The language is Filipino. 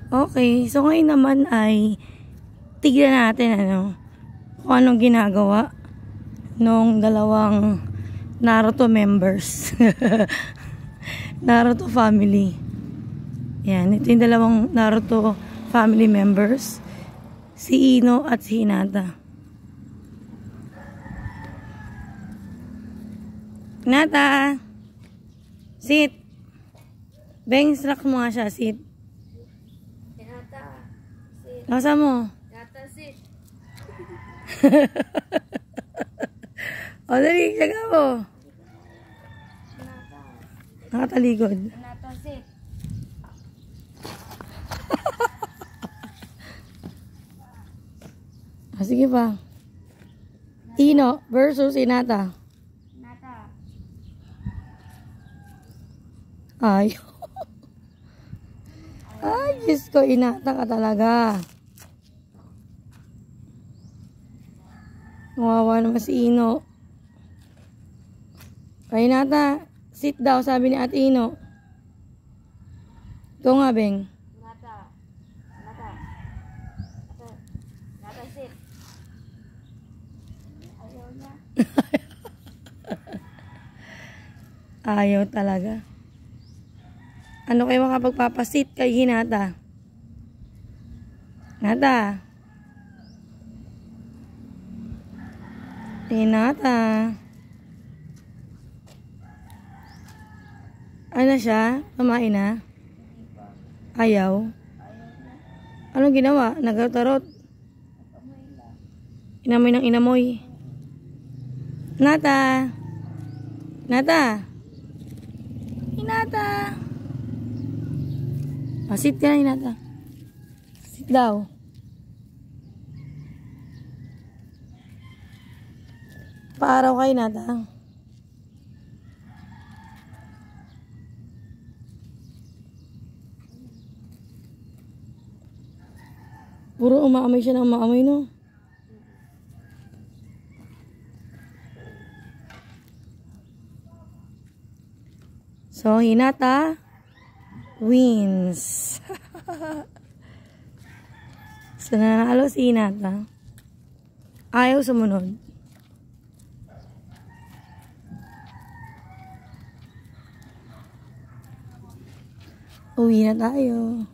Okay, so ngayon naman ay tignan natin kung anong ginagawa nung dalawang Naruto members. Naruto family. Yan, ito yung dalawang Naruto family members. Si Ino at si Hinata. Hinata! Sit! Beng, slack mo nga siya, sit. Hinata, sit. Nasa mo? Hinata, sit. O, dali, saga mo. Hinata. Nakataligod. Hinata, sit. Sige pa. Ino versus Hinata. Hinata. Ay. Ay, Diyos ko, Hinata ka talaga. Wawa naman si Ino. Kaya Hinata, sit daw, sabi ni Ate Ino. Ikaw nga, Beng. Hinata. Hinata. Hinata, sit. Ayaw niya. Ayaw talaga. Ano kayo makapagpapasit kay Hinata? Hinata. Hinata. Ano siya? Kumain na? Ayaw? Anong ginawa? Nagtarot? Inamoy ng inamoy. Hinata. Hinata. Hinata. Sit ka na, Hinata. Sit daw. Paaraw ka, Hinata. Puro umaamoy siya ng umaamoy, no? So, Hinata wins. So, nanalo si Hinata. Ayaw sumunod. Uwi na tayo.